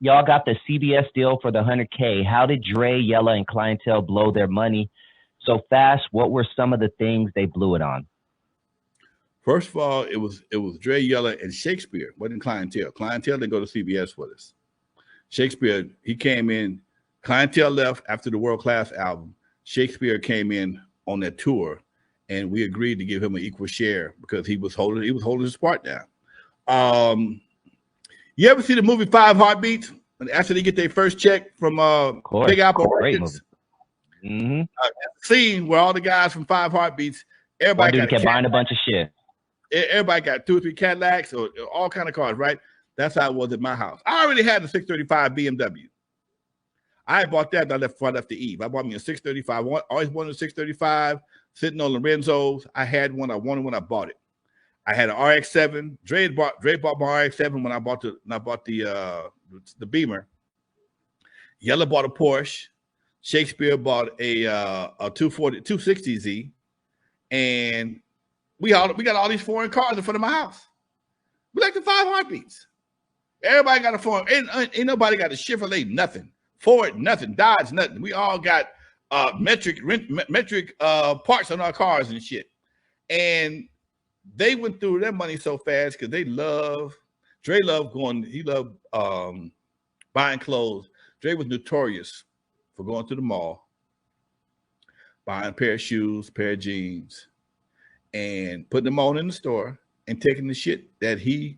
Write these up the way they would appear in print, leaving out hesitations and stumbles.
y'all got the CBS deal for the 100K. How did Dre, Yella, and Clientele blow their money so fast? What were some of the things they blew it on? First of all, it was Dre, Yella, and Shakespeare. Wasn't Clientele. Clientele didn't go to CBS with us. Shakespeare, he came in. Clientele left after the World Class album. Shakespeare came in on that tour, and we agreed to give him an equal share because he was holding his part down. You ever see the movie Five Heartbeats? After they get their first check from Big Apple Records, scene where all the guys from Five Heartbeats, everybody kept buying a bunch of shit. Everybody got 2 or 3 Cadillacs or all kind of cars, right? That's how it was at my house. I already had the 635 BMW. I bought that before I left the Eve. I bought me a 635. I always wanted a 635, sitting on Lorenzo's. I had one. I wanted when I bought it. I had an RX-7. Dre bought my RX-7 when I bought the Beamer. Yella bought a Porsche. Shakespeare bought a 260Z, and we got all these foreign cars in front of my house. We like the Five Heartbeats. Everybody got a foreign. Ain't nobody got a Chevrolet, nothing. Ford, nothing. Dodge, nothing. We all got metric parts on our cars and shit. And they went through their money so fast because Dre loved going. He loved buying clothes. Dre was notorious for going to the mall, buying a pair of shoes, a pair of jeans, and putting them on in the store and taking the shit that he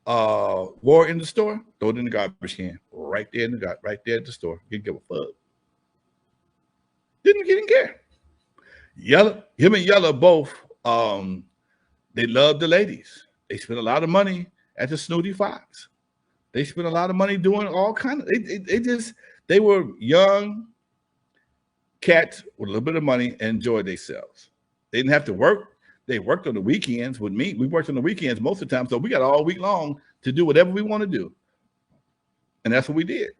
wore in the store, throw it in the garbage can right there at the store. Didn't give a fuck. Didn't care. Him and Yella both. They loved the ladies. They spent a lot of money at the Snooty Fox. They spent a lot of money doing all kind of. They were young cats with a little bit of money and enjoyed themselves. They didn't have to work. They worked on the weekends with me. We worked on the weekends most of the time, so we got all week long to do whatever we want to do, and that's what we did.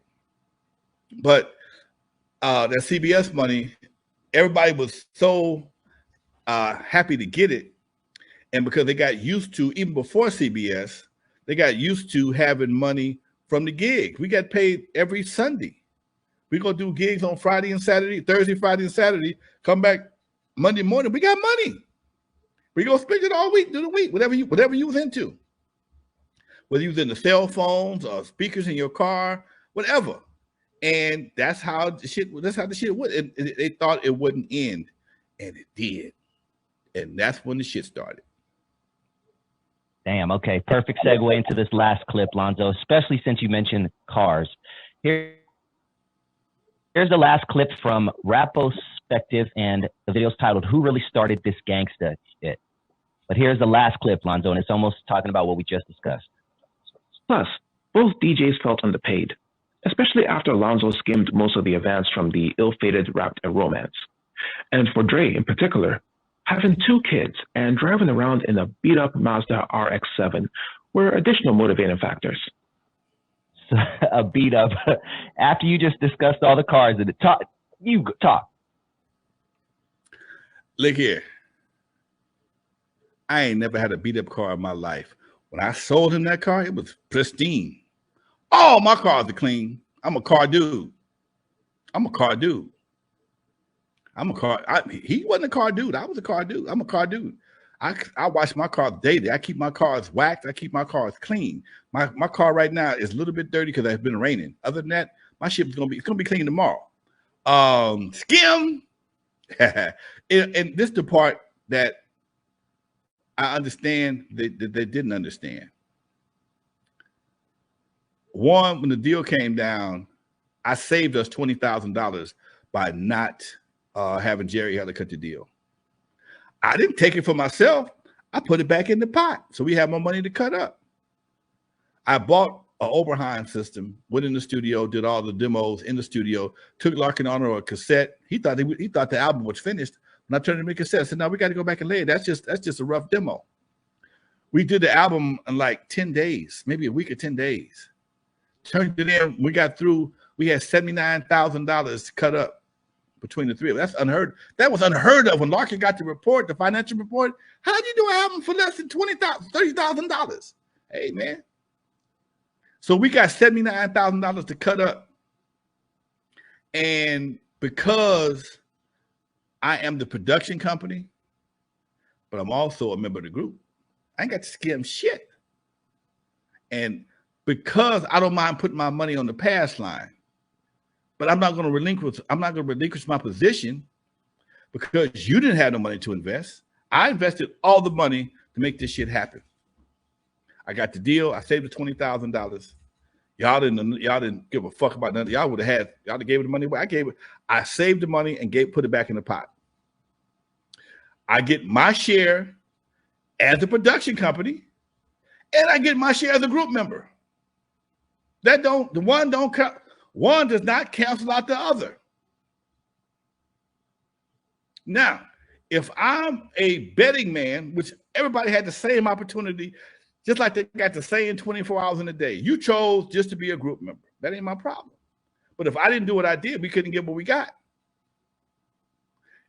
But that CBS money, everybody was so happy to get it, and because they got used to, even before CBS, they got used to having money from the gigs. We got paid every Sunday. We go do gigs on Friday and Saturday, Thursday, Friday, and Saturday. Come back Monday morning. We got money. We go spend it all week, do the week, whatever you was into. Whether you was into cell phones or speakers in your car, whatever. And that's how the shit went. They thought it wouldn't end, and it did. And that's when the shit started. Damn, okay. Perfect segue into this last clip, Lonzo, especially since you mentioned cars. Here's the last clip from Rapospective, and the video's titled, Who Really Started This Gangsta Shit? But here's the last clip, Lonzo, and it's almost talking about what we just discussed. Plus, both DJs felt underpaid, especially after Lonzo skimmed most of the advance from the ill-fated Wrapped in Romance. And for Dre in particular, having 2 kids and driving around in a beat-up Mazda RX-7 were additional motivating factors. A beat-up. After you just discussed all the cars, you talk. Look here. I ain't never had a beat-up car in my life. When I sold him that car, it was pristine. All my cars are clean. I'm a car dude. He wasn't a car dude. I was a car dude. I'm a car dude. I wash my car daily. I keep my cars waxed. I keep my cars clean. My car right now is a little bit dirty because it's been raining. Other than that, my shit is gonna be clean tomorrow. Skim. And this is the part that I understand that they didn't understand. One, when the deal came down, I saved us $20,000 by not having Jerry Heller cut the deal. I didn't take it for myself. I put it back in the pot so we had more money to cut up. I bought an Oberheim system, went in the studio, did all the demos in the studio, took Larkin on a cassette. He thought the album was finished. When I turned it into a cassette, I said, no, we got to go back and lay it. That's just a rough demo. We did the album in like 10 days, maybe a week or 10 days. Turned it in. We got through. We had $79,000 cut up between the three of us. That's unheard. That was unheard of when Larkin got the report, the financial report. How'd you do an album for less than $20,000, $30,000? Hey, man. So we got $79,000 to cut up. And because I am the production company, but I'm also a member of the group, I ain't got to skim shit. And because I don't mind putting my money on the pass line, but I'm not going to relinquish my position because you didn't have no money to invest. I invested all the money to make this shit happen. I got the deal. I saved the $20,000. Y'all didn't give a fuck about nothing. Y'all would have gave it the money away. I saved the money and put it back in the pot. I get my share as a production company, and I get my share as a group member. One does not cancel out the other. Now, if I'm a betting man, which everybody had the same opportunity, just like they got the same 24 hours in a day, you chose just to be a group member. That ain't my problem. But if I didn't do what I did, we couldn't get what we got.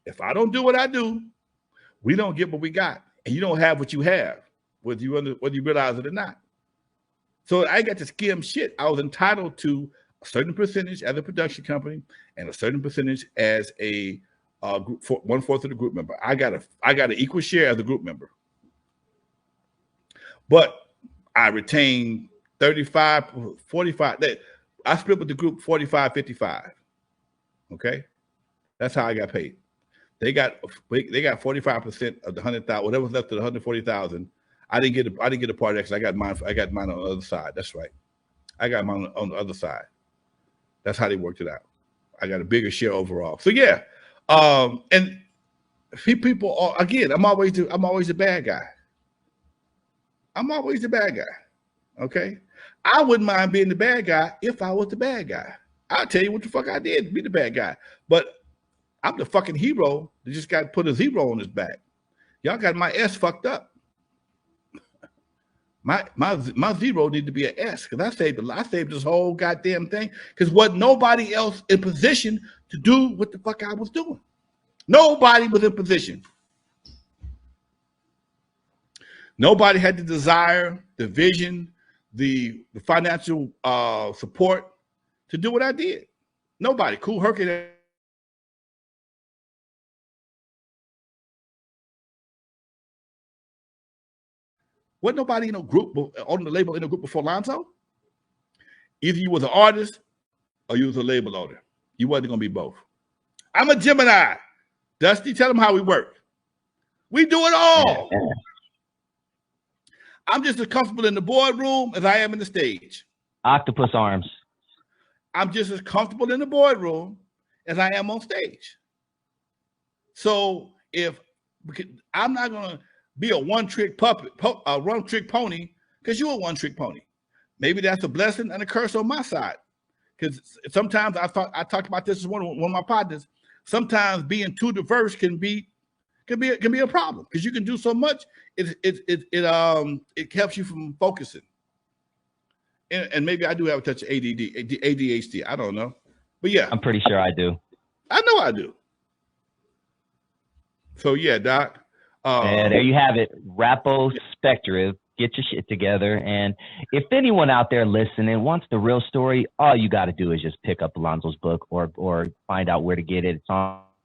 If I don't do what I do, we don't get what we got. And you don't have what you have, whether you realize it or not. So I got to skim shit. I was entitled to a certain percentage as a production company and a certain percentage as a group, 1/4 of the group member. I got an equal share as a group member. But I retained 35, 45. I split with the group 45, 55. Okay? That's how I got paid. They got 45% of the 100,000, whatever was left of the 140,000. I didn't get a part of that because I got mine on the other side. That's right. I got mine on the other side. That's how they worked it out. I got a bigger share overall. So yeah. And people are, again, I'm always the bad guy. I'm always the bad guy. Okay. I wouldn't mind being the bad guy if I was the bad guy. I'll tell you what the fuck I did to be the bad guy. But I'm the fucking hero that just got to put a 0 on his back. Y'all got my S fucked up. My 0 need to be an S because I saved this whole goddamn thing because wasn't nobody else in position to do what the fuck I was doing. Nobody was in position. Nobody had the desire, the vision, the financial support to do what I did. Nobody. Cool Herc. Wasn't nobody in a group on the label in a group before Lonzo. Either you was an artist or you was a label owner. You wasn't gonna be both. I'm a Gemini. Dusty, tell them how we work. We do it all. I'm just as comfortable in the boardroom as I am in the stage. Octopus arms. I'm just as comfortable in the boardroom as I am on stage. So I'm not gonna be a one-trick puppet, a one-trick pony, because you're a one-trick pony. Maybe that's a blessing and a curse on my side. Because sometimes I talked about this with one of my partners. Sometimes being too diverse can be a problem because you can do so much. It helps you from focusing. And maybe I do have a touch of ADHD. I don't know, but yeah, I'm pretty sure I do. I know I do. So yeah, Doc. And there you have it. Rapo Spectrative. Get your shit together. And if anyone out there listening wants the real story, all you got to do is just pick up Alonzo's book or find out where to get it. It's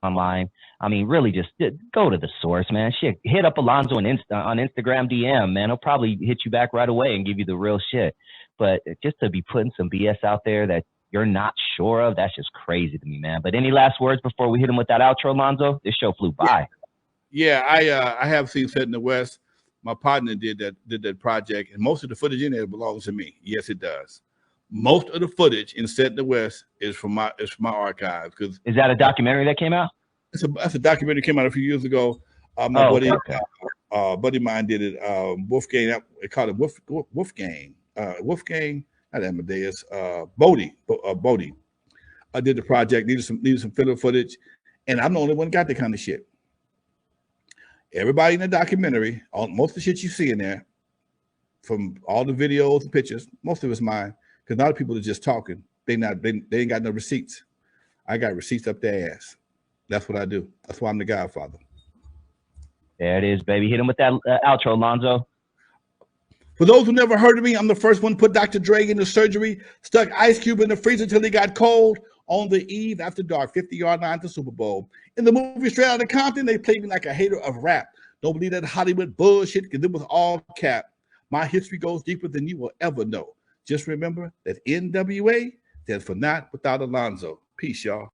online. I mean, really just go to the source, man. Shit, hit up Alonzo on Instagram DM, man. He'll probably hit you back right away and give you the real shit. But just to be putting some BS out there that you're not sure of, that's just crazy to me, man. But any last words before we hit him with that outro, Alonzo? This show flew by. Yeah, I have seen Set in the West. My partner did that project, and most of the footage in there belongs to me. Yes, it does. Most of the footage in Set in the West is from my archives. Because is that a documentary that came out? That's a documentary that came out a few years ago. My buddy of mine did it. Wolfgang, they called it Wolfgang. Wolfgang, not Amadeus. Bodie. I did the project. Needed some filler footage, and I'm the only one got that kind of shit. Everybody in the documentary, most of the shit you see in there, from all the videos and pictures, most of it's mine. Because a lot of people are just talking. They ain't got no receipts. I got receipts up their ass. That's what I do. That's why I'm the Godfather. There it is, baby. Hit him with that outro, Lonzo. For those who never heard of me, I'm the first one to put Dr. Dre in the surgery, stuck Ice Cube in the freezer until he got cold on the eve after dark, 50-yard line to Super Bowl. In the movie Straight Outta Compton, they played me like a hater of rap. Don't believe that Hollywood bullshit because it was all cap. My history goes deeper than you will ever know. Just remember that N.W.A. stands for not without Lonzo. Peace, y'all.